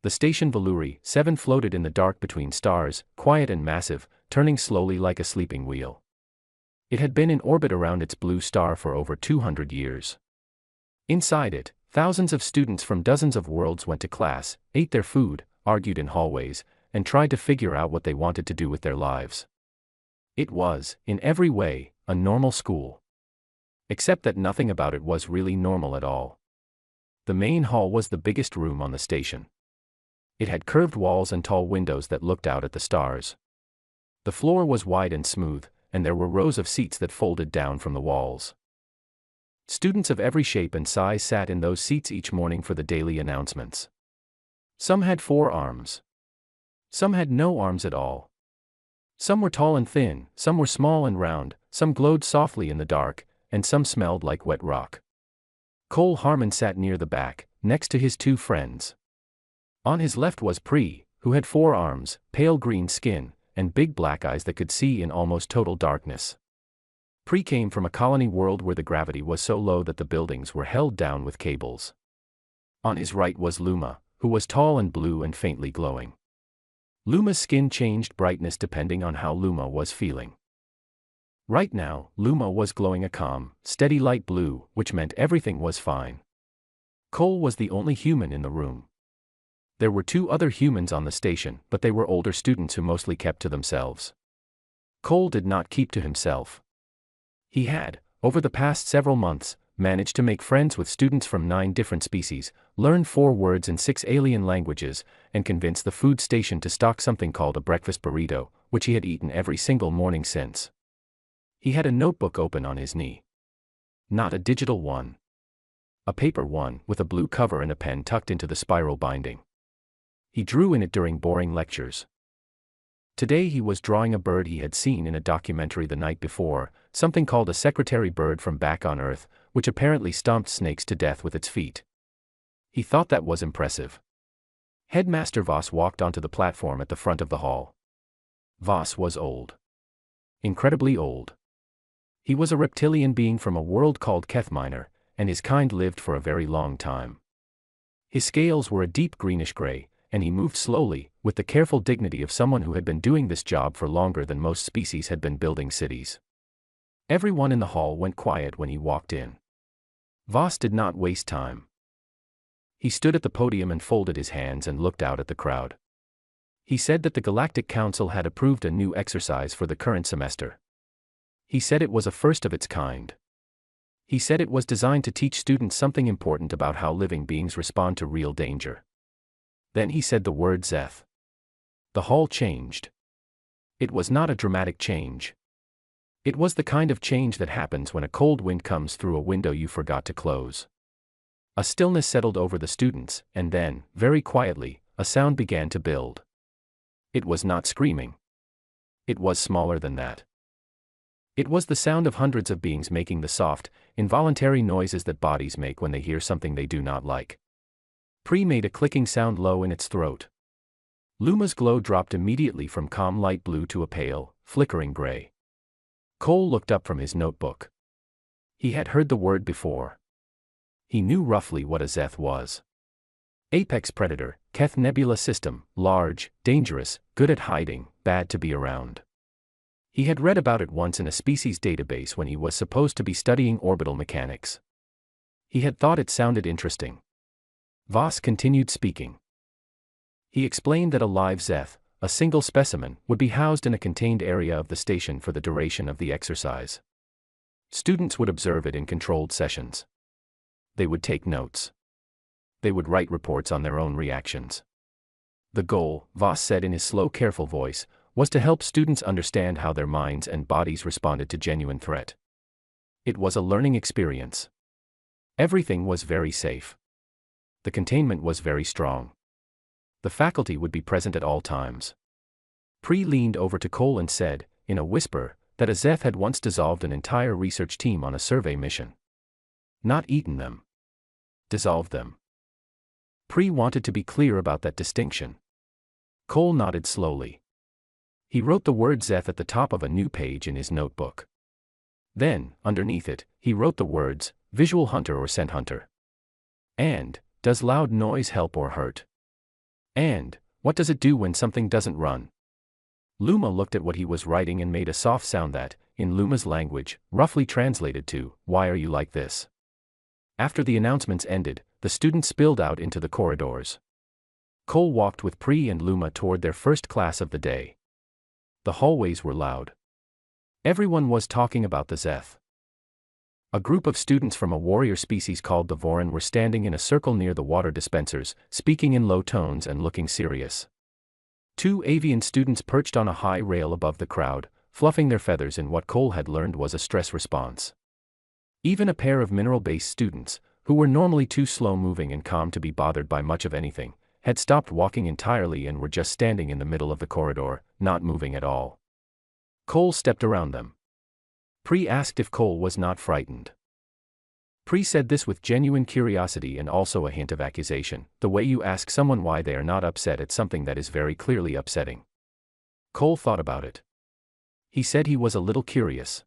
The station Valuri 7 floated in the dark between stars, quiet and massive, turning slowly like a sleeping wheel. It had been in orbit around its blue star for over 200 years. Inside it, thousands of students from dozens of worlds went to class, ate their food, argued in hallways, and tried to figure out what they wanted to do with their lives. It was, in every way, a normal school. Except that nothing about it was really normal at all. The main hall was the biggest room on the station. It had curved walls and tall windows that looked out at the stars. The floor was wide and smooth, and there were rows of seats that folded down from the walls. Students of every shape and size sat in those seats each morning for the daily announcements. Some had 4 arms. Some had no arms at all. Some were tall and thin, some were small and round, some glowed softly in the dark, and some smelled like wet rock. Cole Harmon sat near the back, next to his 2 friends. On his left was Pri, who had 4 arms, pale green skin, and big black eyes that could see in almost total darkness. Pri came from a colony world where the gravity was so low that the buildings were held down with cables. On his right was Luma, who was tall and blue and faintly glowing. Luma's skin changed brightness depending on how Luma was feeling. Right now, Luma was glowing a calm, steady light blue, which meant everything was fine. Cole was the only human in the room. There were 2 other humans on the station, but they were older students who mostly kept to themselves. Cole did not keep to himself. He had, over the past several months, managed to make friends with students from 9 different species, learn 4 words in 6 alien languages, and convince the food station to stock something called a breakfast burrito, which he had eaten every single morning since. He had a notebook open on his knee. Not a digital one. A paper one, with a blue cover and a pen tucked into the spiral binding. He drew in it during boring lectures. Today he was drawing a bird he had seen in a documentary the night before, something called a secretary bird from back on Earth, which apparently stomped snakes to death with its feet. He thought that was impressive. Headmaster Voss walked onto the platform at the front of the hall. Voss was old. Incredibly old. He was a reptilian being from a world called Keth Minor, and his kind lived for a very long time. His scales were a deep greenish-gray, and he moved slowly, with the careful dignity of someone who had been doing this job for longer than most species had been building cities. Everyone in the hall went quiet when he walked in. Voss did not waste time. He stood at the podium and folded his hands and looked out at the crowd. He said that the Galactic Council had approved a new exercise for the current semester. He said it was a first of its kind. He said it was designed to teach students something important about how living beings respond to real danger. Then he said the word Zeth. The hall changed. It was not a dramatic change. It was the kind of change that happens when a cold wind comes through a window you forgot to close. A stillness settled over the students, and then, very quietly, a sound began to build. It was not screaming. It was smaller than that. It was the sound of hundreds of beings making the soft, involuntary noises that bodies make when they hear something they do not like. Pri made a clicking sound low in its throat. Luma's glow dropped immediately from calm light blue to a pale, flickering gray. Cole looked up from his notebook. He had heard the word before. He knew roughly what a Zeth was. Apex predator, Keth Nebula system, large, dangerous, good at hiding, bad to be around. He had read about it once in a species database when he was supposed to be studying orbital mechanics. He had thought it sounded interesting. Voss continued speaking. He explained that a live Zeth, a single specimen, would be housed in a contained area of the station for the duration of the exercise. Students would observe it in controlled sessions. They would take notes. They would write reports on their own reactions. The goal, Voss said in his slow, careful voice, was to help students understand how their minds and bodies responded to genuine threat. It was a learning experience. Everything was very safe. The containment was very strong. The faculty would be present at all times. Pri leaned over to Cole and said, in a whisper, that a Zeth had once dissolved an entire research team on a survey mission. Not eaten them. Dissolved them. Pri wanted to be clear about that distinction. Cole nodded slowly. He wrote the word Zeth at the top of a new page in his notebook. Then, underneath it, he wrote the words, visual hunter or scent hunter. And, does loud noise help or hurt? And, what does it do when something doesn't run? Luma looked at what he was writing and made a soft sound that, in Luma's language, roughly translated to, "Why are you like this?" After the announcements ended, the students spilled out into the corridors. Cole walked with Pri and Luma toward their first class of the day. The hallways were loud. Everyone was talking about the Zeth. A group of students from a warrior species called the Voran were standing in a circle near the water dispensers, speaking in low tones and looking serious. Two avian students perched on a high rail above the crowd, fluffing their feathers in what Cole had learned was a stress response. Even a pair of mineral-based students, who were normally too slow-moving and calm to be bothered by much of anything, had stopped walking entirely and were just standing in the middle of the corridor, not moving at all. Cole stepped around them. Pri asked if Cole was not frightened. Pri said this with genuine curiosity and also a hint of accusation, the way you ask someone why they are not upset at something that is very clearly upsetting. Cole thought about it. He said he was a little curious.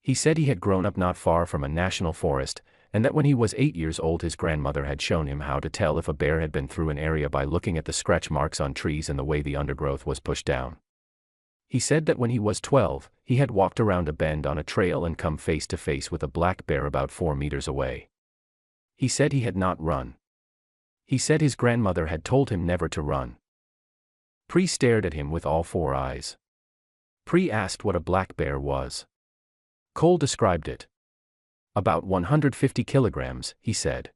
He said he had grown up not far from a national forest, and that when he was 8 years old his grandmother had shown him how to tell if a bear had been through an area by looking at the scratch marks on trees and the way the undergrowth was pushed down. He said that when he was 12, he had walked around a bend on a trail and come face to face with a black bear about 4 meters away. He said he had not run. He said his grandmother had told him never to run. Pri stared at him with all 4 eyes. Pri asked what a black bear was. Cole described it. About 150 kilograms, he said.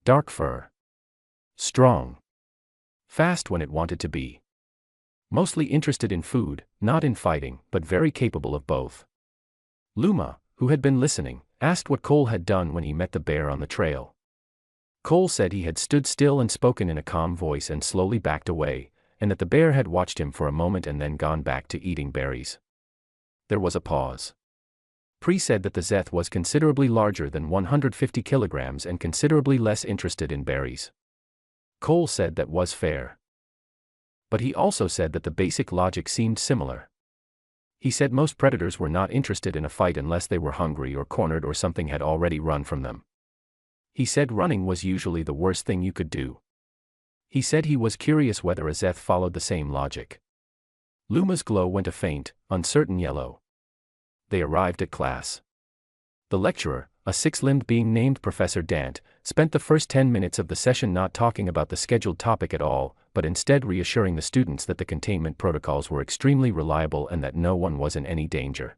Dark fur. Strong. Fast when it wanted to be. Mostly interested in food, not in fighting, but very capable of both. Luma, who had been listening, asked what Cole had done when he met the bear on the trail. Cole said he had stood still and spoken in a calm voice and slowly backed away, and that the bear had watched him for a moment and then gone back to eating berries. There was a pause. Pri said that the Zeth was considerably larger than 150 kilograms and considerably less interested in berries. Cole said that was fair. But he also said that the basic logic seemed similar. He said most predators were not interested in a fight unless they were hungry or cornered or something had already run from them. He said running was usually the worst thing you could do. He said he was curious whether a Zeth followed the same logic. Luma's glow went a faint, uncertain yellow. They arrived at class. The lecturer, a 6-limbed being named Professor Dant, spent the first 10 minutes of the session not talking about the scheduled topic at all, but instead reassuring the students that the containment protocols were extremely reliable and that no one was in any danger.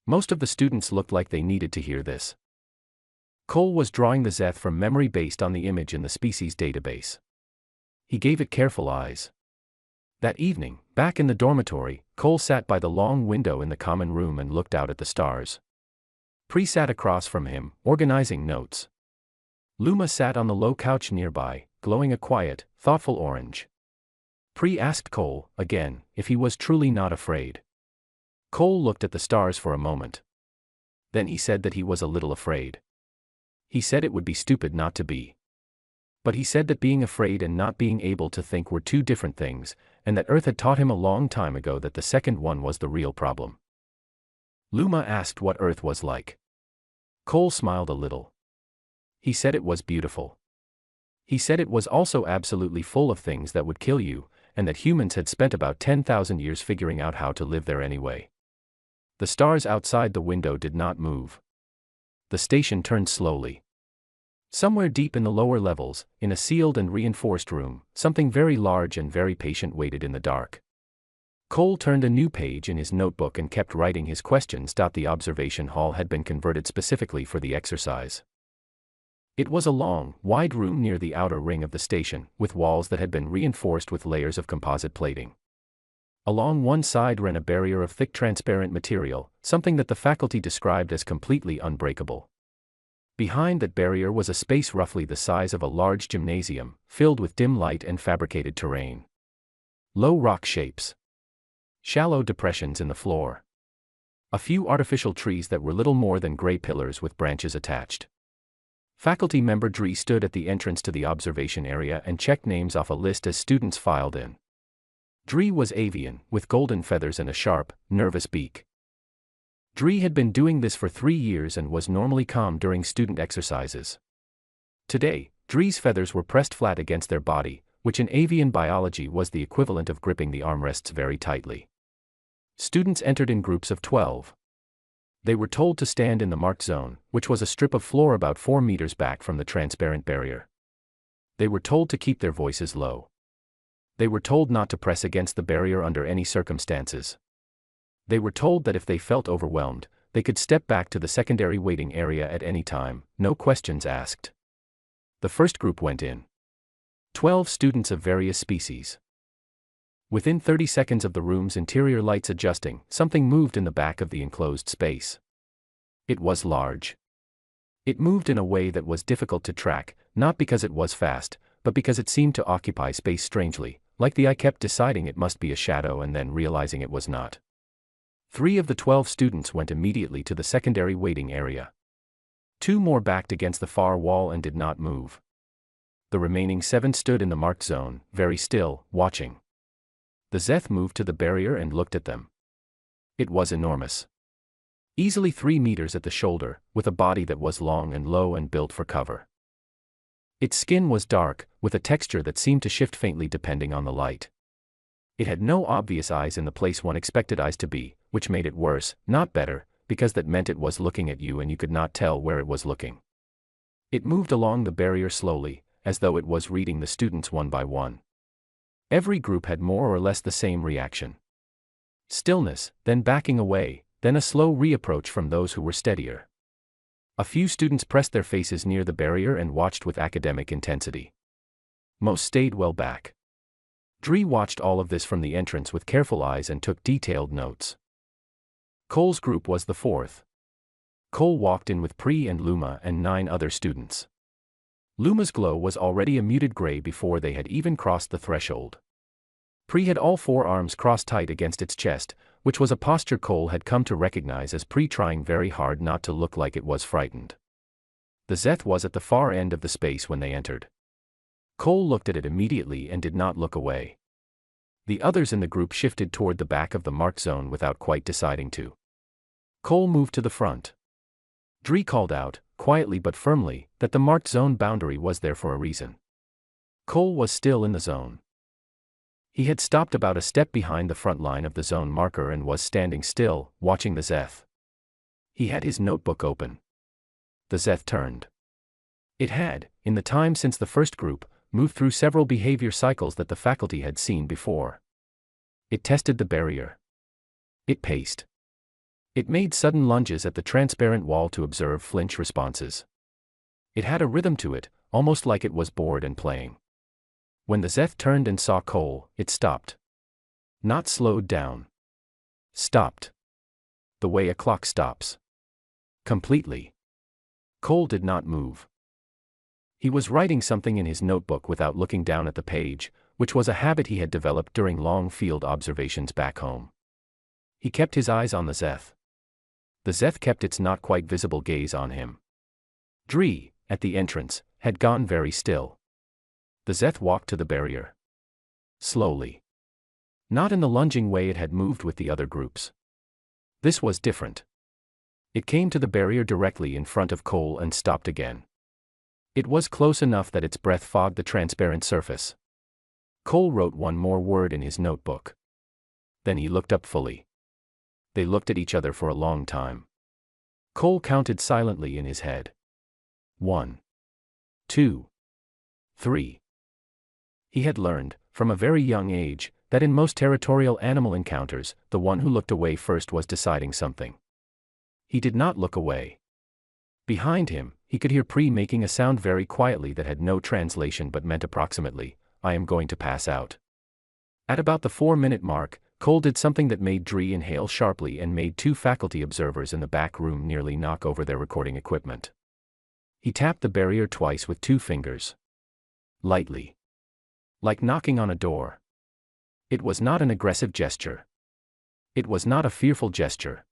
Most of the students looked like they needed to hear this. Cole was drawing the Zeth from memory based on the image in the species database. He gave it careful eyes. That evening, back in the dormitory, Cole sat by the long window in the common room and looked out at the stars. Pri sat across from him, organizing notes. Luma sat on the low couch nearby, glowing a quiet, thoughtful orange. Pri asked Cole, again, if he was truly not afraid. Cole looked at the stars for a moment. Then he said that he was a little afraid. He said it would be stupid not to be. But he said that being afraid and not being able to think were two different things, and that Earth had taught him a long time ago that the second one was the real problem. Luma asked what Earth was like. Cole smiled a little. He said it was beautiful. He said it was also absolutely full of things that would kill you, and that humans had spent about 10,000 years figuring out how to live there anyway. The stars outside the window did not move. The station turned slowly. Somewhere deep in the lower levels, in a sealed and reinforced room, something very large and very patient waited in the dark. Cole turned a new page in his notebook and kept writing his questions. The observation hall had been converted specifically for the exercise. It was a long, wide room near the outer ring of the station, with walls that had been reinforced with layers of composite plating. Along one side ran a barrier of thick transparent material, something that the faculty described as completely unbreakable. Behind that barrier was a space roughly the size of a large gymnasium, filled with dim light and fabricated terrain. Low rock shapes. Shallow depressions in the floor. A few artificial trees that were little more than gray pillars with branches attached. Faculty member Dree stood at the entrance to the observation area and checked names off a list as students filed in. Dree was avian, with golden feathers and a sharp, nervous beak. Dree had been doing this for 3 years and was normally calm during student exercises. Today, Dree's feathers were pressed flat against their body, which in avian biology was the equivalent of gripping the armrests very tightly. Students entered in groups of 12. They were told to stand in the marked zone, which was a strip of floor about 4 meters back from the transparent barrier. They were told to keep their voices low. They were told not to press against the barrier under any circumstances. They were told that if they felt overwhelmed, they could step back to the secondary waiting area at any time, no questions asked. The first group went in. 12 students of various species. Within 30 seconds of the room's interior lights adjusting, something moved in the back of the enclosed space. It was large. It moved in a way that was difficult to track, not because it was fast, but because it seemed to occupy space strangely, like the eye kept deciding it must be a shadow and then realizing it was not. 3 of the 12 students went immediately to the secondary waiting area. 2 more backed against the far wall and did not move. The remaining 7 stood in the marked zone, very still, watching. The Zeth moved to the barrier and looked at them. It was enormous. Easily 3 meters at the shoulder, with a body that was long and low and built for cover. Its skin was dark, with a texture that seemed to shift faintly depending on the light. It had no obvious eyes in the place one expected eyes to be, which made it worse, not better, because that meant it was looking at you and you could not tell where it was looking. It moved along the barrier slowly, as though it was reading the students one by one. Every group had more or less the same reaction. Stillness, then backing away, then a slow reapproach from those who were steadier. A few students pressed their faces near the barrier and watched with academic intensity. Most stayed well back. Dree watched all of this from the entrance with careful eyes and took detailed notes. Cole's group was the 4th. Cole walked in with Pri and Luma and 9 other students. Luma's glow was already a muted gray before they had even crossed the threshold. Pri had all 4 arms crossed tight against its chest, which was a posture Cole had come to recognize as Pri trying very hard not to look like it was frightened. The Zeth was at the far end of the space when they entered. Cole looked at it immediately and did not look away. The others in the group shifted toward the back of the marked zone without quite deciding to. Cole moved to the front. Dree called out, quietly but firmly, that the marked zone boundary was there for a reason. Cole was still in the zone. He had stopped about a step behind the front line of the zone marker and was standing still, watching the Zeth. He had his notebook open. The Zeth turned. It had, in the time since the first group, moved through several behavior cycles that the faculty had seen before. It tested the barrier. It paced. It made sudden lunges at the transparent wall to observe flinch responses. It had a rhythm to it, almost like it was bored and playing. When the Zeth turned and saw Cole, it stopped. Not slowed down. Stopped. The way a clock stops. Completely. Cole did not move. He was writing something in his notebook without looking down at the page, which was a habit he had developed during long field observations back home. He kept his eyes on the Zeth. The Zeth kept its not quite visible gaze on him. Dree, at the entrance, had gone very still. The Zeth walked to the barrier. Slowly. Not in the lunging way it had moved with the other groups. This was different. It came to the barrier directly in front of Cole and stopped again. It was close enough that its breath fogged the transparent surface. Cole wrote one more word in his notebook. Then he looked up fully. They looked at each other for a long time. Cole counted silently in his head. 1, 2, 3. He had learned, from a very young age, that in most territorial animal encounters, the one who looked away first was deciding something. He did not look away. Behind him, he could hear Pri making a sound very quietly that had no translation but meant approximately, "I am going to pass out." At about the 4-minute mark, Cole did something that made Dree inhale sharply and made 2 faculty observers in the back room nearly knock over their recording equipment. He tapped the barrier twice with 2 fingers. Lightly. Like knocking on a door. It was not an aggressive gesture. It was not a fearful gesture.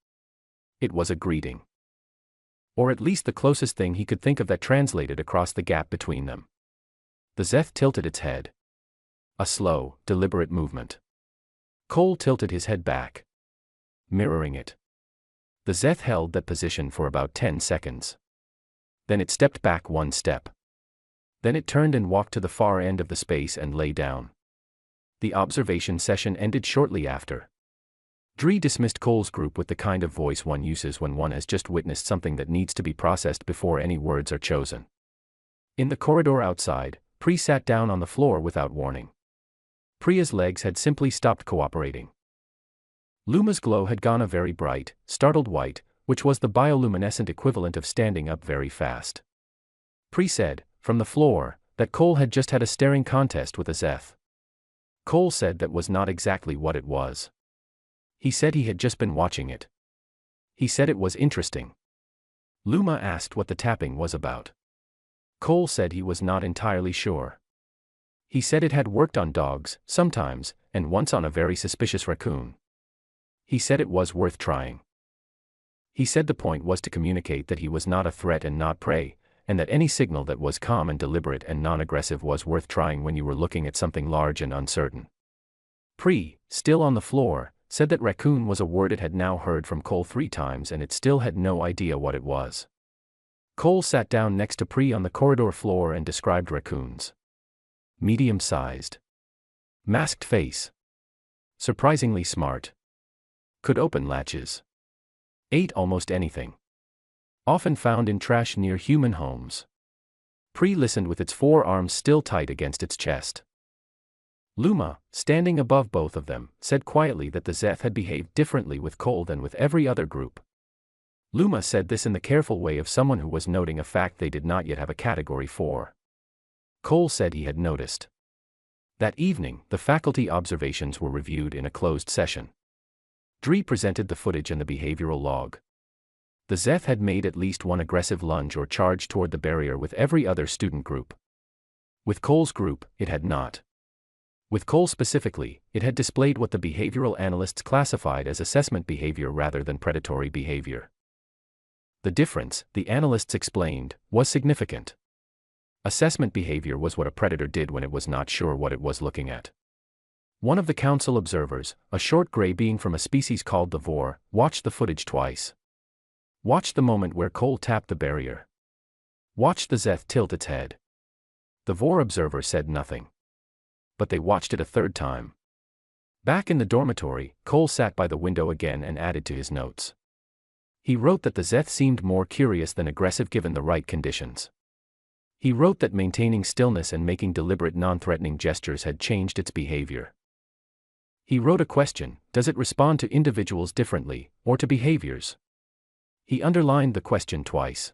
It was a greeting. Or at least the closest thing he could think of that translated across the gap between them. The Zeth tilted its head. A slow, deliberate movement. Cole tilted his head back. Mirroring it. The Zeth held that position for about 10 seconds. Then it stepped back 1 step. Then it turned and walked to the far end of the space and lay down. The observation session ended shortly after. Dree dismissed Cole's group with the kind of voice one uses when one has just witnessed something that needs to be processed before any words are chosen. In the corridor outside, Pri sat down on the floor without warning. Priya's legs had simply stopped cooperating. Luma's glow had gone a very bright, startled white, which was the bioluminescent equivalent of standing up very fast. Pri said, from the floor, that Cole had just had a staring contest with a Zeth. Cole said that was not exactly what it was. He said he had just been watching it. He said it was interesting. Luma asked what the tapping was about. Cole said he was not entirely sure. He said it had worked on dogs, sometimes, and once on a very suspicious raccoon. He said it was worth trying. He said the point was to communicate that he was not a threat and not prey, and that any signal that was calm and deliberate and non-aggressive was worth trying when you were looking at something large and uncertain. Pri, still on the floor, said that raccoon was a word it had now heard from Cole 3 times and it still had no idea what it was. Cole sat down next to Pri on the corridor floor and described raccoons. Medium-sized. Masked face. Surprisingly smart. Could open latches. Ate almost anything. Often found in trash near human homes. Pri listened with its 4 arms still tight against its chest. Luma, standing above both of them, said quietly that the Zeth had behaved differently with Cole than with every other group. Luma said this in the careful way of someone who was noting a fact they did not yet have a category for. Cole said he had noticed. That evening, the faculty observations were reviewed in a closed session. Dree presented the footage and the behavioral log. The Zeth had made at least one aggressive lunge or charge toward the barrier with every other student group. With Cole's group, it had not. With Cole specifically, it had displayed what the behavioral analysts classified as assessment behavior rather than predatory behavior. The difference, the analysts explained, was significant. Assessment behavior was what a predator did when it was not sure what it was looking at. One of the council observers, a short gray being from a species called the Vor, watched the footage twice. Watched the moment where Cole tapped the barrier. Watched the Zeth tilt its head. The Vor observer said nothing. But they watched it a 3rd time. Back in the dormitory, Cole sat by the window again and added to his notes. He wrote that the Zeth seemed more curious than aggressive given the right conditions. He wrote that maintaining stillness and making deliberate non-threatening gestures had changed its behavior. He wrote a question, does it respond to individuals differently, or to behaviors? He underlined the question twice.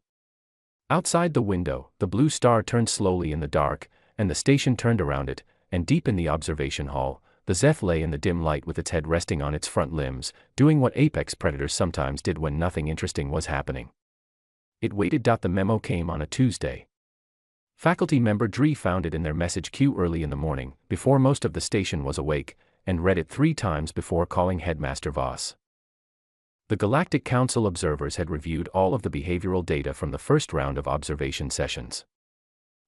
Outside the window, the blue star turned slowly in the dark, and the station turned around it, and deep in the observation hall, the Zeth lay in the dim light with its head resting on its front limbs, doing what apex predators sometimes did when nothing interesting was happening. It waited. The memo came on a Tuesday. Faculty member Dree found it in their message queue early in the morning, before most of the station was awake, and read it 3 times before calling Headmaster Voss. The Galactic Council observers had reviewed all of the behavioral data from the first round of observation sessions.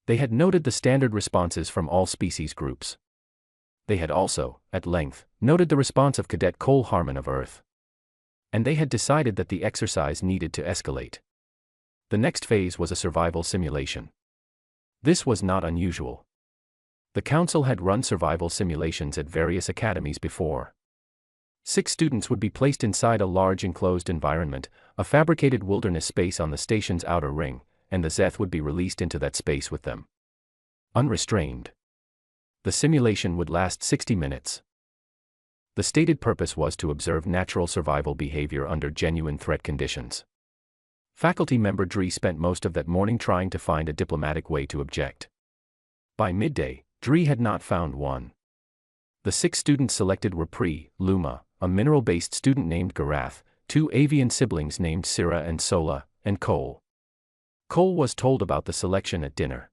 They had noted the standard responses from all species groups. They had also, at length, noted the response of Cadet Cole Harmon of Earth. And they had decided that the exercise needed to escalate. The next phase was a survival simulation. This was not unusual. The council had run survival simulations at various academies before. 6 students would be placed inside a large enclosed environment, a fabricated wilderness space on the station's outer ring, and the Zeth would be released into that space with them. Unrestrained. The simulation would last 60 minutes. The stated purpose was to observe natural survival behavior under genuine threat conditions. Faculty member Dree spent most of that morning trying to find a diplomatic way to object. By midday, Dree had not found one. The 6 students selected were Pri, Luma, a mineral-based student named Garath, 2 avian siblings named Syrah and Sola, and Cole. Cole was told about the selection at dinner.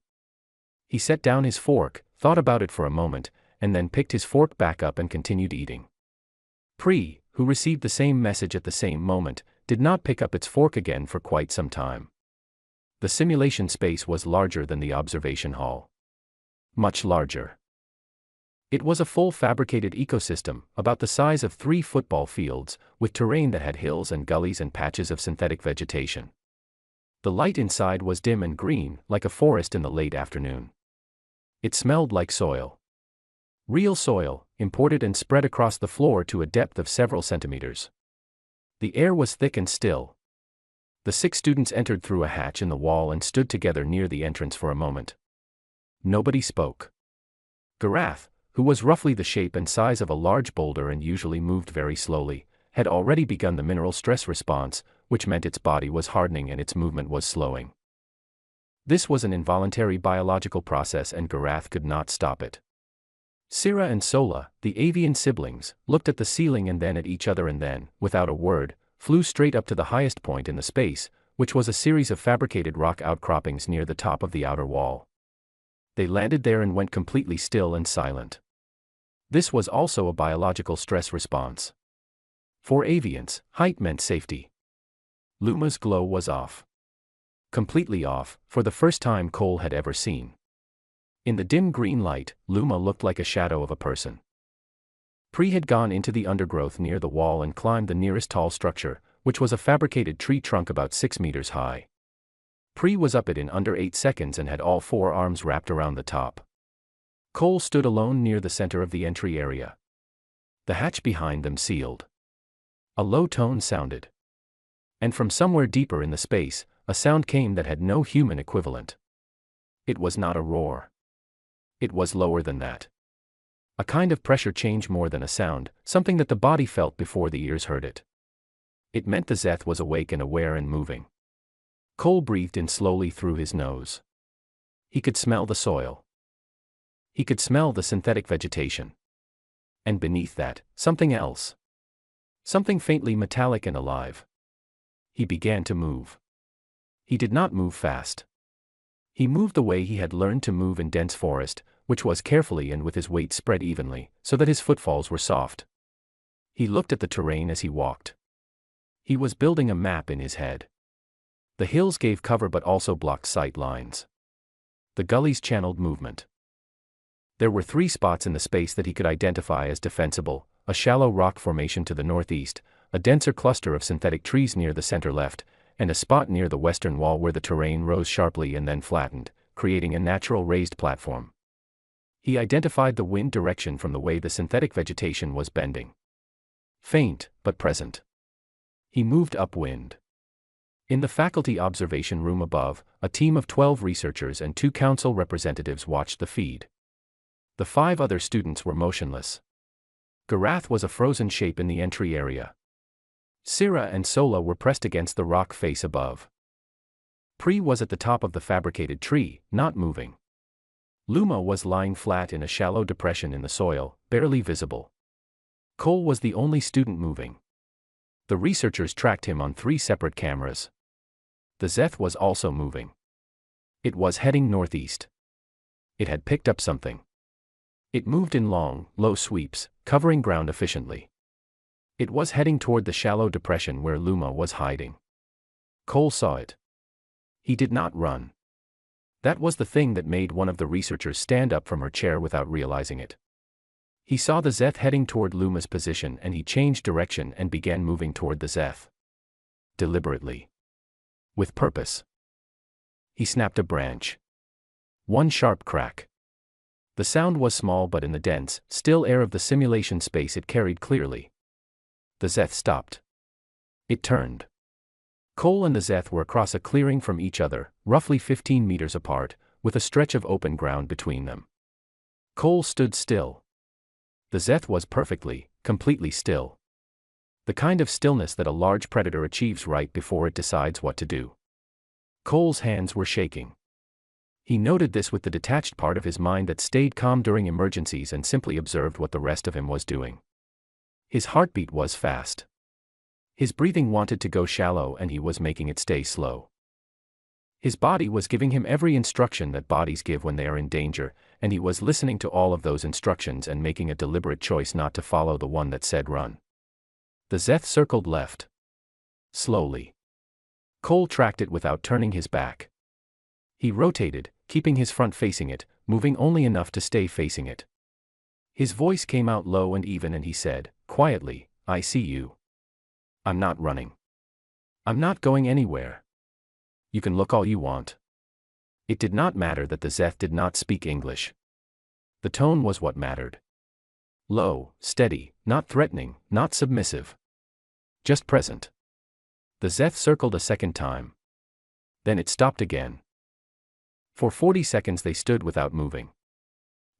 He set down his fork, thought about it for a moment, and then picked his fork back up and continued eating. Pri, who received the same message at the same moment, did not pick up its fork again for quite some time. The simulation space was larger than the observation hall. Much larger. It was a full fabricated ecosystem, about the size of 3 football fields, with terrain that had hills and gullies and patches of synthetic vegetation. The light inside was dim and green, like a forest in the late afternoon. It smelled like soil. Real soil, imported and spread across the floor to a depth of several centimeters. The air was thick and still. The 6 students entered through a hatch in the wall and stood together near the entrance for a moment. Nobody spoke. Garath, who was roughly the shape and size of a large boulder and usually moved very slowly, had already begun the mineral stress response, which meant its body was hardening and its movement was slowing. This was an involuntary biological process and Garath could not stop it. Sira and Sola, the avian siblings, looked at the ceiling and then at each other and then, without a word, flew straight up to the highest point in the space, which was a series of fabricated rock outcroppings near the top of the outer wall. They landed there and went completely still and silent. This was also a biological stress response. For avians, height meant safety. Luma's glow was off. Completely off, for the first time Cole had ever seen. In the dim green light, Luma looked like a shadow of a person. Pri had gone into the undergrowth near the wall and climbed the nearest tall structure, which was a fabricated tree trunk about 6 meters high. Pri was up it in under 8 seconds and had all 4 arms wrapped around the top. Cole stood alone near the center of the entry area. The hatch behind them sealed. A low tone sounded. And from somewhere deeper in the space, a sound came that had no human equivalent. It was not a roar. It was lower than that. A kind of pressure change more than a sound, something that the body felt before the ears heard it. It meant the Zeth was awake and aware and moving. Cole breathed in slowly through his nose. He could smell the soil. He could smell the synthetic vegetation. And beneath that, something else. Something faintly metallic and alive. He began to move. He did not move fast. He moved the way he had learned to move in dense forest, which was carefully and with his weight spread evenly, so that his footfalls were soft. He looked at the terrain as he walked. He was building a map in his head. The hills gave cover but also blocked sight lines. The gullies channeled movement. There were 3 spots in the space that he could identify as defensible: a shallow rock formation to the northeast, a denser cluster of synthetic trees near the center left, and a spot near the western wall where the terrain rose sharply and then flattened, creating a natural raised platform. He identified the wind direction from the way the synthetic vegetation was bending. Faint, but present. He moved upwind. In the faculty observation room above, a team of 12 researchers and 2 council representatives watched the feed. The 5 other students were motionless. Garath was a frozen shape in the entry area. Sira and Sola were pressed against the rock face above. Pri was at the top of the fabricated tree, not moving. Luma was lying flat in a shallow depression in the soil, barely visible. Cole was the only student moving. The researchers tracked him on 3 separate cameras. The Zeth was also moving. It was heading northeast. It had picked up something. It moved in long, low sweeps, covering ground efficiently. It was heading toward the shallow depression where Luma was hiding. Cole saw it. He did not run. That was the thing that made one of the researchers stand up from her chair without realizing it. He saw the Zeth heading toward Luma's position and he changed direction and began moving toward the Zeth. Deliberately. With purpose. He snapped a branch. One sharp crack. The sound was small but in the dense, still air of the simulation space it carried clearly. The Zeth stopped. It turned. Cole and the Zeth were across a clearing from each other, roughly 15 meters apart, with a stretch of open ground between them. Cole stood still. The Zeth was perfectly, completely still. The kind of stillness that a large predator achieves right before it decides what to do. Cole's hands were shaking. He noted this with the detached part of his mind that stayed calm during emergencies and simply observed what the rest of him was doing. His heartbeat was fast. His breathing wanted to go shallow and he was making it stay slow. His body was giving him every instruction that bodies give when they are in danger, and he was listening to all of those instructions and making a deliberate choice not to follow the one that said run. The Zeth circled left. Slowly. Cole tracked it without turning his back. He rotated, keeping his front facing it, moving only enough to stay facing it. His voice came out low and even and he said, quietly, "I see you. I'm not running. I'm not going anywhere. You can look all you want." It did not matter that the Zeth did not speak English. The tone was what mattered. Low, steady, not threatening, not submissive. Just present. The Zeth circled a second time. Then it stopped again. For 40 seconds they stood without moving.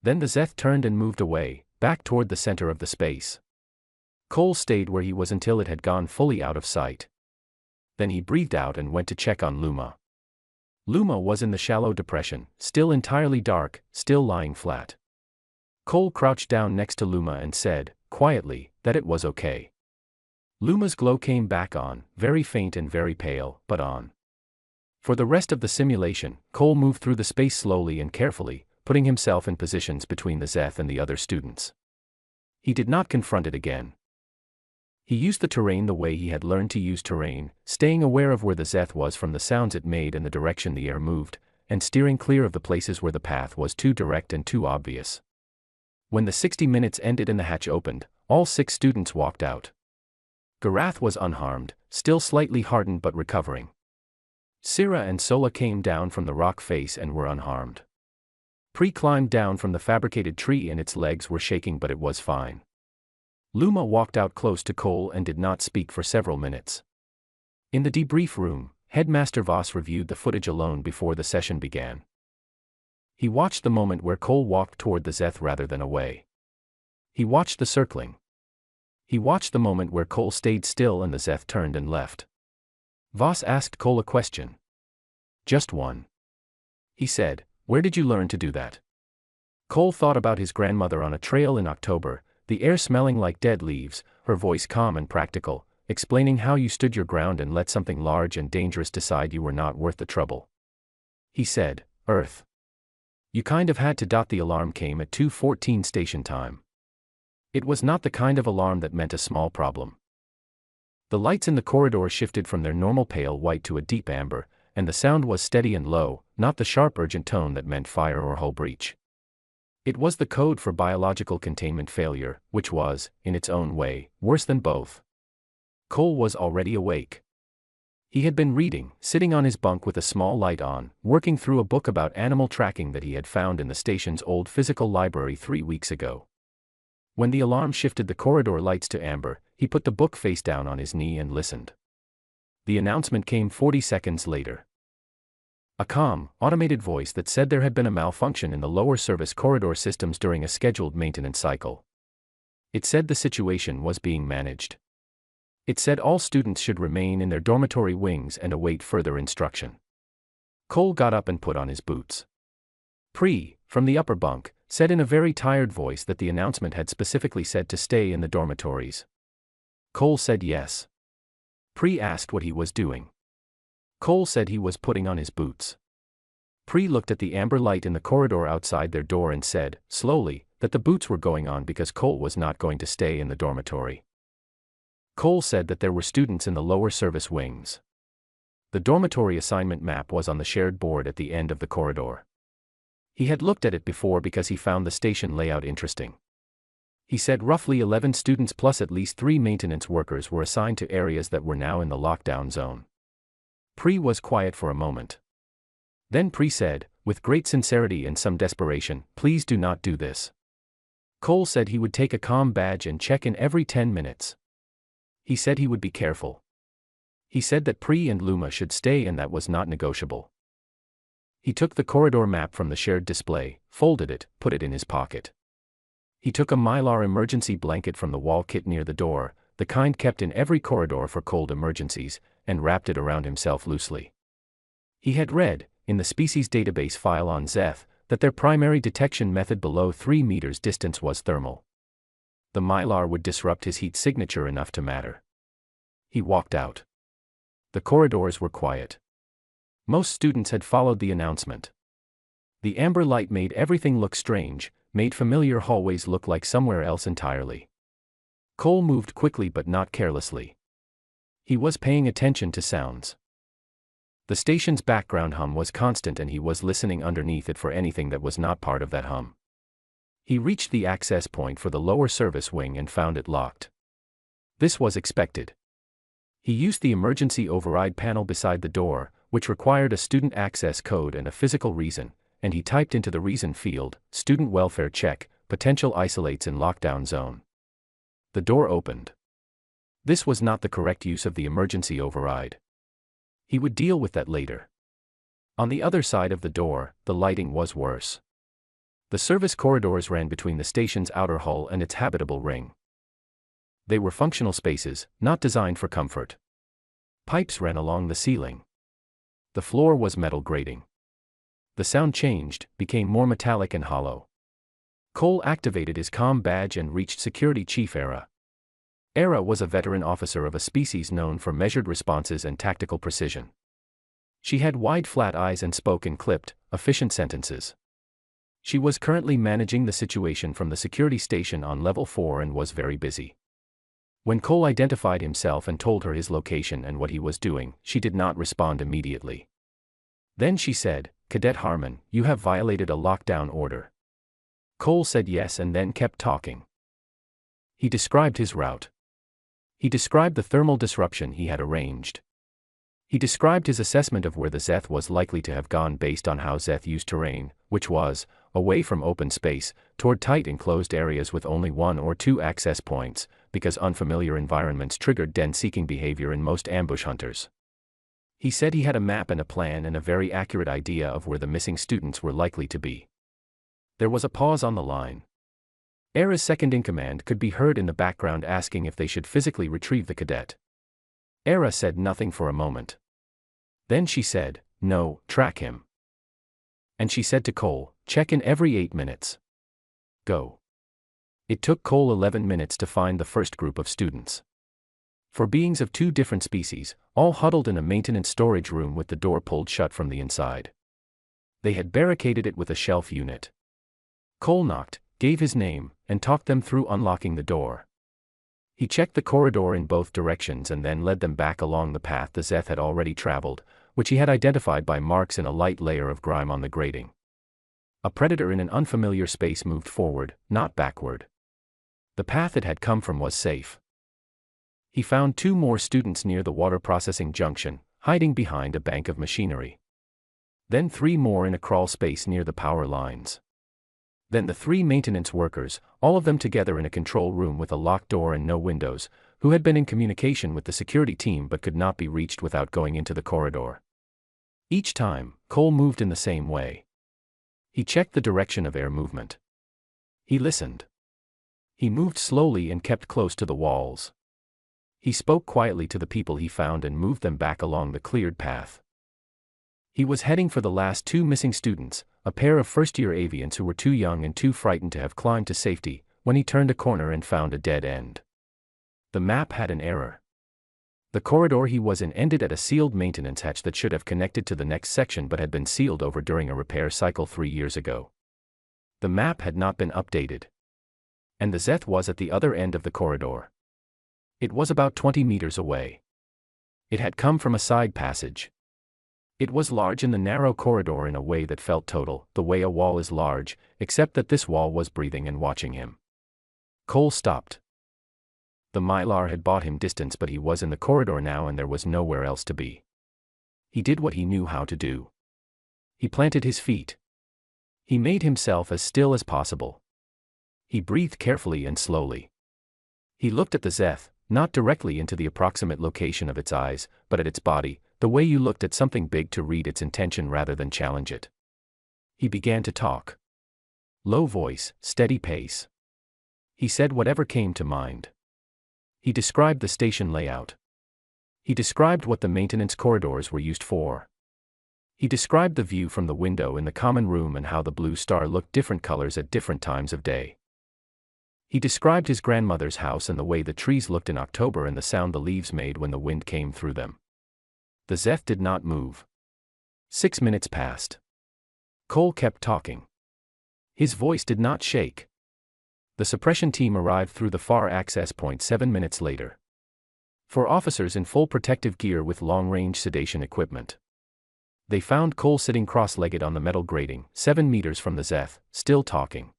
Then the Zeth turned and moved away, back toward the center of the space. Cole stayed where he was until it had gone fully out of sight. Then he breathed out and went to check on Luma. Luma was in the shallow depression, still entirely dark, still lying flat. Cole crouched down next to Luma and said, quietly, that it was okay. Luma's glow came back on, very faint and very pale, but on. For the rest of the simulation, Cole moved through the space slowly and carefully, putting himself in positions between the Zeth and the other students. He did not confront it again. He used the terrain the way he had learned to use terrain, staying aware of where the Zeth was from the sounds it made and the direction the air moved, and steering clear of the places where the path was too direct and too obvious. When the 60 minutes ended and the hatch opened, all 6 students walked out. Garath was unharmed, still slightly hardened but recovering. Syrah and Sola came down from the rock face and were unharmed. Pri climbed down from the fabricated tree and its legs were shaking but it was fine. Luma walked out close to Cole and did not speak for several minutes. In the debrief room, Headmaster Voss reviewed the footage alone before the session began. He watched the moment where Cole walked toward the Zeth rather than away. He watched the circling. He watched the moment where Cole stayed still and the Zeth turned and left. Voss asked Cole a question. Just one. He said, "Where did you learn to do that?" Cole thought about his grandmother on a trail in October, the air smelling like dead leaves, her voice calm and practical, explaining how you stood your ground and let something large and dangerous decide you were not worth the trouble. He said, "Earth. You kind of had to." The alarm came at 2:14 station time. It was not the kind of alarm that meant a small problem. The lights in the corridor shifted from their normal pale white to a deep amber, and the sound was steady and low, not the sharp urgent tone that meant fire or hull breach. It was the code for biological containment failure, which was, in its own way, worse than both. Cole was already awake. He had been reading, sitting on his bunk with a small light on, working through a book about animal tracking that he had found in the station's old physical library 3 weeks ago. When the alarm shifted the corridor lights to amber, he put the book face down on his knee and listened. The announcement came 40 seconds later. A calm, automated voice that said there had been a malfunction in the lower service corridor systems during a scheduled maintenance cycle. It said the situation was being managed. It said all students should remain in their dormitory wings and await further instruction. Cole got up and put on his boots. Pri, from the upper bunk, said in a very tired voice that the announcement had specifically said to stay in the dormitories. Cole said yes. Pri asked what he was doing. Cole said he was putting on his boots. Pri looked at the amber light in the corridor outside their door and said, slowly, that the boots were going on because Cole was not going to stay in the dormitory. Cole said that there were students in the lower service wings. The dormitory assignment map was on the shared board at the end of the corridor. He had looked at it before because he found the station layout interesting. He said roughly 11 students plus at least 3 maintenance workers were assigned to areas that were now in the lockdown zone. Pri was quiet for a moment. Then Pri said, with great sincerity and some desperation, "Please do not do this." Cole said he would take a comm badge and check in every 10 minutes. He said he would be careful. He said that Pri and Luma should stay and that was not negotiable. He took the corridor map from the shared display, folded it, put it in his pocket. He took a Mylar emergency blanket from the wall kit near the door, the kind kept in every corridor for cold emergencies, and wrapped it around himself loosely. He had read, in the species database file on Zeth, that their primary detection method below 3 meters distance was thermal. The Mylar would disrupt his heat signature enough to matter. He walked out. The corridors were quiet. Most students had followed the announcement. The amber light made everything look strange, made familiar hallways look like somewhere else entirely. Cole moved quickly but not carelessly. He was paying attention to sounds. The station's background hum was constant and he was listening underneath it for anything that was not part of that hum. He reached the access point for the lower service wing and found it locked. This was expected. He used the emergency override panel beside the door, which required a student access code and a physical reason, and he typed into the reason field, student welfare check, potential isolates in lockdown zone. The door opened. This was not the correct use of the emergency override. He would deal with that later. On the other side of the door, the lighting was worse. The service corridors ran between the station's outer hull and its habitable ring. They were functional spaces, not designed for comfort. Pipes ran along the ceiling. The floor was metal grating. The sound changed, became more metallic and hollow. Cole activated his comm badge and reached Security Chief Era. Era was a veteran officer of a species known for measured responses and tactical precision. She had wide flat eyes and spoke in clipped, efficient sentences. She was currently managing the situation from the security station on level 4 and was very busy. When Cole identified himself and told her his location and what he was doing, she did not respond immediately. Then she said, "Cadet Harmon, you have violated a lockdown order." Cole said yes and then kept talking. He described his route. He described the thermal disruption he had arranged. He described his assessment of where the Zeth was likely to have gone based on how Zeth used terrain, which was, away from open space, toward tight enclosed areas with only 1 or 2 access points, because unfamiliar environments triggered den-seeking behavior in most ambush hunters. He said he had a map and a plan and a very accurate idea of where the missing students were likely to be. There was a pause on the line. Era's second-in-command could be heard in the background asking if they should physically retrieve the cadet. Era said nothing for a moment. Then she said, "No, track him." And she said to Cole, "Check in every 8 minutes. Go." It took Cole 11 minutes to find the first group of students. For beings of 2 different species, all huddled in a maintenance storage room with the door pulled shut from the inside. They had barricaded it with a shelf unit. Cole knocked, gave his name, and talked them through unlocking the door. He checked the corridor in both directions and then led them back along the path the Zeth had already traveled, which he had identified by marks in a light layer of grime on the grating. A predator in an unfamiliar space moved forward, not backward. The path it had come from was safe. He found 2 more students near the water processing junction, hiding behind a bank of machinery. Then 3 more in a crawl space near the power lines. Then the 3 maintenance workers, all of them together in a control room with a locked door and no windows, who had been in communication with the security team but could not be reached without going into the corridor. Each time, Cole moved in the same way. He checked the direction of air movement. He listened. He moved slowly and kept close to the walls. He spoke quietly to the people he found and moved them back along the cleared path. He was heading for the last 2 missing students, a pair of first-year avians who were too young and too frightened to have climbed to safety, when he turned a corner and found a dead end. The map had an error. The corridor he was in ended at a sealed maintenance hatch that should have connected to the next section but had been sealed over during a repair cycle 3 years ago. The map had not been updated. And the Zeth was at the other end of the corridor. It was about 20 meters away. It had come from a side passage. It was large in the narrow corridor in a way that felt total, the way a wall is large, except that this wall was breathing and watching him. Cole stopped. The Mylar had bought him distance, but he was in the corridor now and there was nowhere else to be. He did what he knew how to do. He planted his feet. He made himself as still as possible. He breathed carefully and slowly. He looked at the Zeth, not directly into the approximate location of its eyes, but at its body, the way you looked at something big to read its intention rather than challenge it. He began to talk. Low voice, steady pace. He said whatever came to mind. He described the station layout. He described what the maintenance corridors were used for. He described the view from the window in the common room and how the blue star looked different colors at different times of day. He described his grandmother's house and the way the trees looked in October and the sound the leaves made when the wind came through them. The Zeth did not move. 6 minutes passed. Cole kept talking. His voice did not shake. The suppression team arrived through the far access point 7 minutes later. 4 officers in full protective gear with long-range sedation equipment. They found Cole sitting cross-legged on the metal grating, 7 meters from the Zeth, still talking.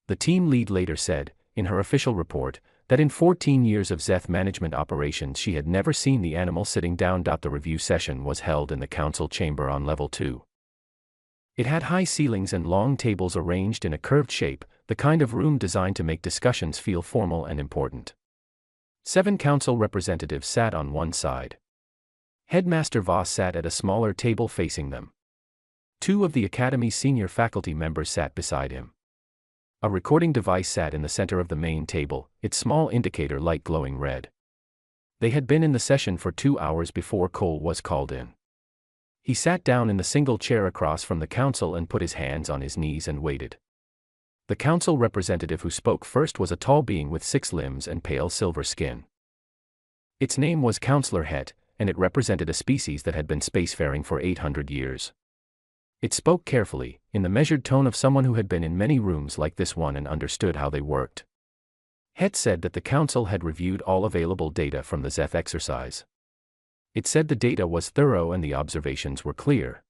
The team lead later said, in her official report, that in 14 years of Zeth management operations she had never seen the animal sitting down. The review session was held in the council chamber on level 2. It had high ceilings and long tables arranged in a curved shape, the kind of room designed to make discussions feel formal and important. 7 council representatives sat on one side. Headmaster Voss sat at a smaller table facing them. 2 of the Academy's senior faculty members sat beside him. A recording device sat in the center of the main table, its small indicator light glowing red. They had been in the session for 2 hours before Cole was called in. He sat down in the single chair across from the council and put his hands on his knees and waited. The council representative who spoke first was a tall being with 6 limbs and pale silver skin. Its name was Counselor Het, and it represented a species that had been spacefaring for 800 years. It spoke carefully, in the measured tone of someone who had been in many rooms like this one and understood how they worked. Het said that the council had reviewed all available data from the Zeth exercise. It said the data was thorough and the observations were clear.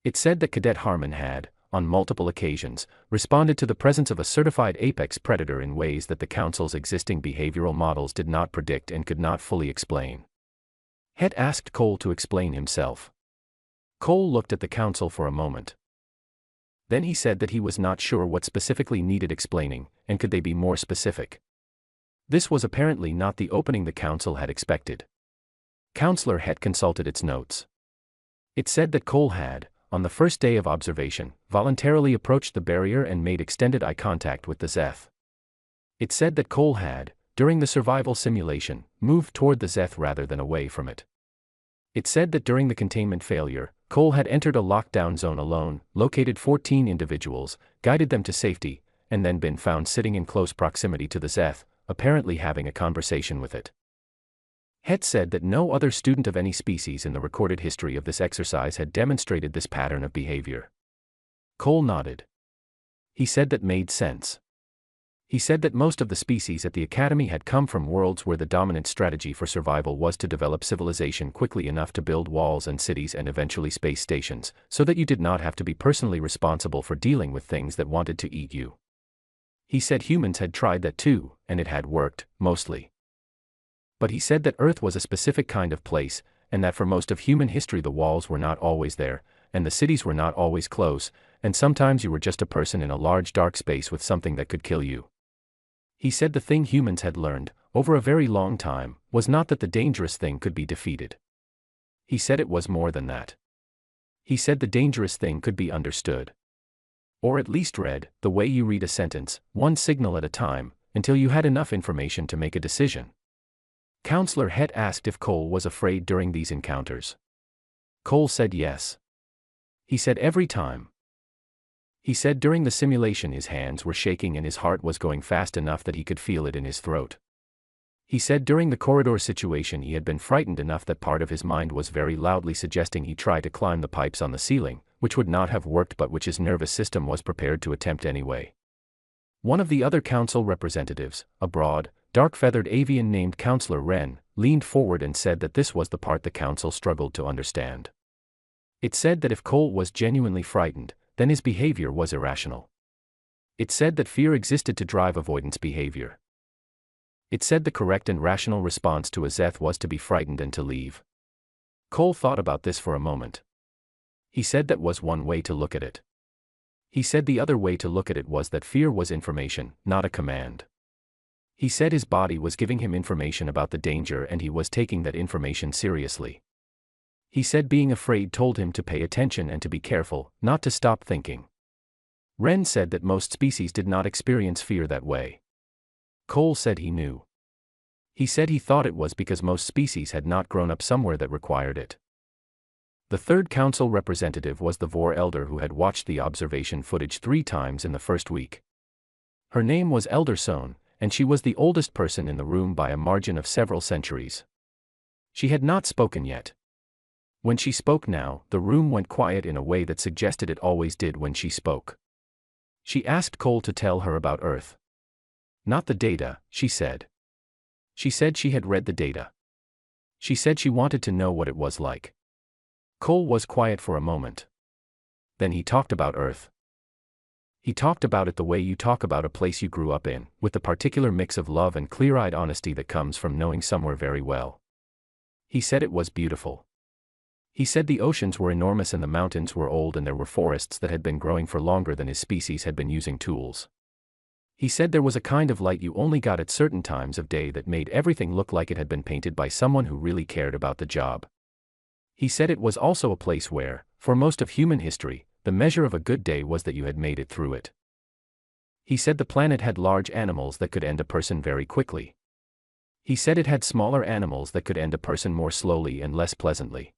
It said that Cadet Harmon had, on multiple occasions, responded to the presence of a certified apex predator in ways that the council's existing behavioral models did not predict and could not fully explain. Het asked Cole to explain himself. Cole looked at the council for a moment. Then he said that he was not sure what specifically needed explaining, and could they be more specific. This was apparently not the opening the council had expected. Counselor Het consulted its notes. It said that Cole had, on the first day of observation, voluntarily approached the barrier and made extended eye contact with the Zeth. It said that Cole had, during the survival simulation, moved toward the Zeth rather than away from it. It said that during the containment failure, Cole had entered a lockdown zone alone, located 14 individuals, guided them to safety, and then been found sitting in close proximity to the Zeth, apparently having a conversation with it. Het said that no other student of any species in the recorded history of this exercise had demonstrated this pattern of behavior. Cole nodded. He said that made sense. He said that most of the species at the Academy had come from worlds where the dominant strategy for survival was to develop civilization quickly enough to build walls and cities and eventually space stations, so that you did not have to be personally responsible for dealing with things that wanted to eat you. He said humans had tried that too, and it had worked, mostly. But he said that Earth was a specific kind of place, and that for most of human history the walls were not always there, and the cities were not always close, and sometimes you were just a person in a large dark space with something that could kill you. He said the thing humans had learned, over a very long time, was not that the dangerous thing could be defeated. He said it was more than that. He said the dangerous thing could be understood. Or at least read, the way you read a sentence, one signal at a time, until you had enough information to make a decision. Counselor Het asked if Cole was afraid during these encounters. Cole said yes. He said every time. He said during the simulation his hands were shaking and his heart was going fast enough that he could feel it in his throat. He said during the corridor situation he had been frightened enough that part of his mind was very loudly suggesting he try to climb the pipes on the ceiling, which would not have worked but which his nervous system was prepared to attempt anyway. One of the other council representatives, a broad, dark-feathered avian named Counselor Wren, leaned forward and said that this was the part the council struggled to understand. It said that if Cole was genuinely frightened, then his behavior was irrational. It said that fear existed to drive avoidance behavior. It said the correct and rational response to a Zeth was to be frightened and to leave. Cole thought about this for a moment. He said that was one way to look at it. He said the other way to look at it was that fear was information, not a command. He said his body was giving him information about the danger and he was taking that information seriously. He said being afraid told him to pay attention and to be careful, not to stop thinking. Wren said that most species did not experience fear that way. Cole said he knew. He said he thought it was because most species had not grown up somewhere that required it. The third council representative was the Vor Elder who had watched the observation footage 3 times in the first week. Her name was Elder Sohn, and she was the oldest person in the room by a margin of several centuries. She had not spoken yet. When she spoke now, the room went quiet in a way that suggested it always did when she spoke. She asked Cole to tell her about Earth. Not the data, she said. She said she had read the data. She said she wanted to know what it was like. Cole was quiet for a moment. Then he talked about Earth. He talked about it the way you talk about a place you grew up in, with the particular mix of love and clear-eyed honesty that comes from knowing somewhere very well. He said it was beautiful. He said the oceans were enormous and the mountains were old and there were forests that had been growing for longer than his species had been using tools. He said there was a kind of light you only got at certain times of day that made everything look like it had been painted by someone who really cared about the job. He said it was also a place where, for most of human history, the measure of a good day was that you had made it through it. He said the planet had large animals that could end a person very quickly. He said it had smaller animals that could end a person more slowly and less pleasantly.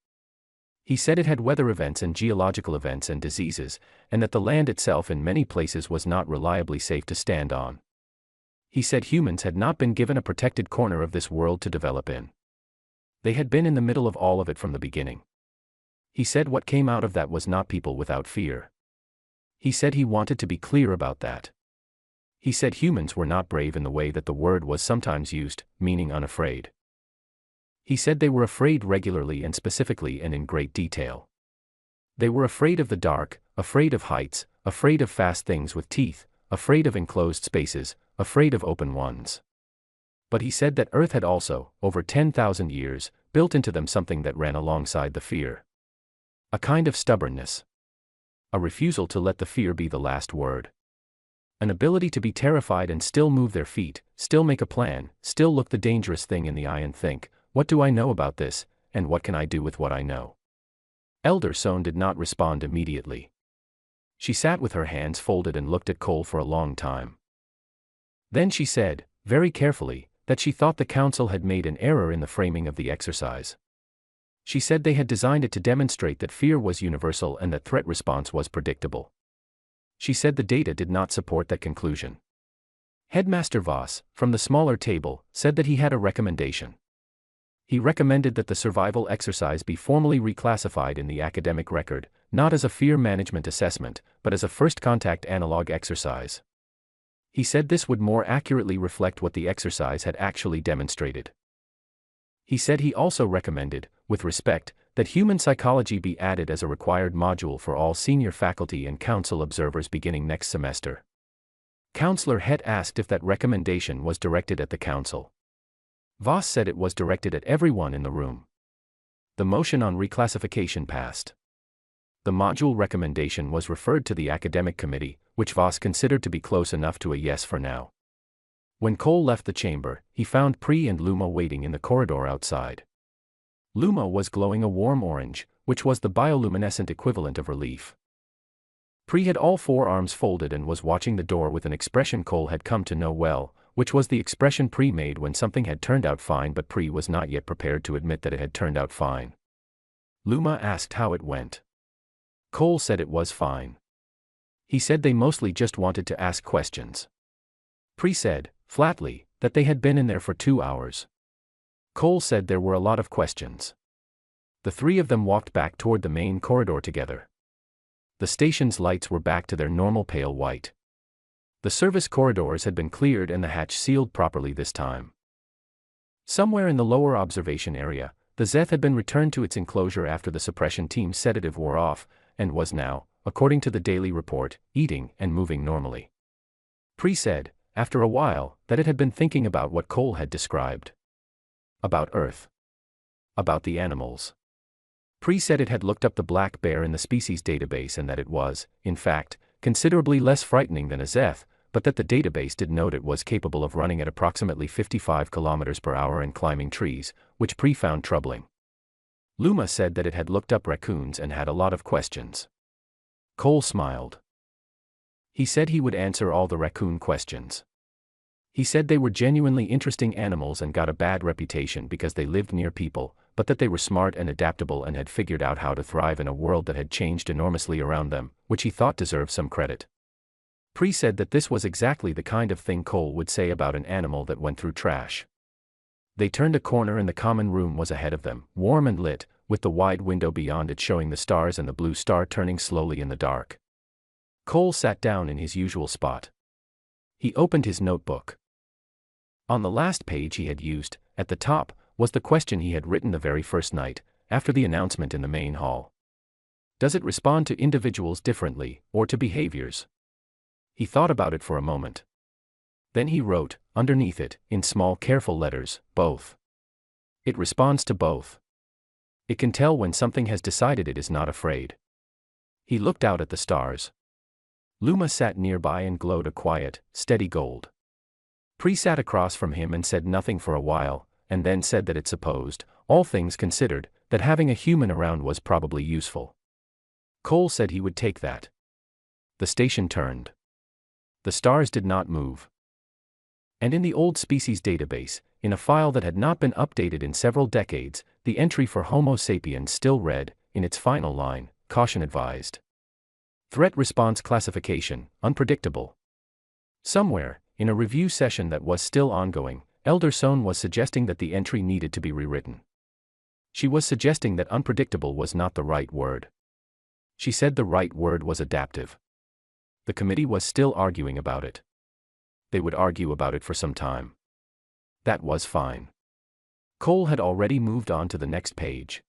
He said it had weather events and geological events and diseases, and that the land itself in many places was not reliably safe to stand on. He said humans had not been given a protected corner of this world to develop in. They had been in the middle of all of it from the beginning. He said what came out of that was not people without fear. He said he wanted to be clear about that. He said humans were not brave in the way that the word was sometimes used, meaning unafraid. He said they were afraid regularly and specifically and in great detail. They were afraid of the dark, afraid of heights, afraid of fast things with teeth, afraid of enclosed spaces, afraid of open ones. But he said that Earth had also, over 10,000 years, built into them something that ran alongside the fear. A kind of stubbornness. A refusal to let the fear be the last word. An ability to be terrified and still move their feet, still make a plan, still look the dangerous thing in the eye and think, what do I know about this, and what can I do with what I know? Elder Sohn did not respond immediately. She sat with her hands folded and looked at Cole for a long time. Then she said, very carefully, that she thought the council had made an error in the framing of the exercise. She said they had designed it to demonstrate that fear was universal and that threat response was predictable. She said the data did not support that conclusion. Headmaster Voss, from the smaller table, said that he had a recommendation. He recommended that the survival exercise be formally reclassified in the academic record, not as a fear management assessment, but as a first contact analog exercise. He said this would more accurately reflect what the exercise had actually demonstrated. He said he also recommended, with respect, that human psychology be added as a required module for all senior faculty and council observers beginning next semester. Counselor Het asked if that recommendation was directed at the council. Voss said it was directed at everyone in the room. The motion on reclassification passed. The module recommendation was referred to the academic committee, which Voss considered to be close enough to a yes for now. When Cole left the chamber, he found Pri and Luma waiting in the corridor outside. Luma was glowing a warm orange, which was the bioluminescent equivalent of relief. Pri had all four arms folded and was watching the door with an expression Cole had come to know well, which was the expression Pri made when something had turned out fine but Pri was not yet prepared to admit that it had turned out fine. Luma asked how it went. Cole said it was fine. He said they mostly just wanted to ask questions. Pri said, flatly, that they had been in there for 2 hours. Cole said there were a lot of questions. The three of them walked back toward the main corridor together. The station's lights were back to their normal pale white. The service corridors had been cleared and the hatch sealed properly this time. Somewhere in the lower observation area, the Zeth had been returned to its enclosure after the suppression team's sedative wore off, and was now, according to the daily report, eating and moving normally. Pri said, after a while, that it had been thinking about what Cole had described. About Earth. About the animals. Pri said it had looked up the black bear in the species database and that it was, in fact, considerably less frightening than a Zeth, but that the database did note it was capable of running at approximately 55 km per hour and climbing trees, which Pri found troubling. Luma said that it had looked up raccoons and had a lot of questions. Cole smiled. He said he would answer all the raccoon questions. He said they were genuinely interesting animals and got a bad reputation because they lived near people, but that they were smart and adaptable and had figured out how to thrive in a world that had changed enormously around them, which he thought deserved some credit. Pri said that this was exactly the kind of thing Cole would say about an animal that went through trash. They turned a corner and the common room was ahead of them, warm and lit, with the wide window beyond it showing the stars and the blue star turning slowly in the dark. Cole sat down in his usual spot. He opened his notebook. On the last page he had used, at the top, was the question he had written the very first night, after the announcement in the main hall. Does it respond to individuals differently, or to behaviors? He thought about it for a moment. Then he wrote, underneath it, in small careful letters, both. It responds to both. It can tell when something has decided it is not afraid. He looked out at the stars. Luma sat nearby and glowed a quiet, steady gold. Pre sat across from him and said nothing for a while, and then said that it supposed, all things considered, that having a human around was probably useful. Cole said he would take that. The station turned. The stars did not move. And in the old species database, in a file that had not been updated in several decades, the entry for Homo sapiens still read, in its final line, caution advised. Threat response classification, unpredictable. Somewhere, in a review session that was still ongoing, Elder Sohn was suggesting that the entry needed to be rewritten. She was suggesting that unpredictable was not the right word. She said the right word was adaptive. The committee was still arguing about it. They would argue about it for some time. That was fine. Cole had already moved on to the next page.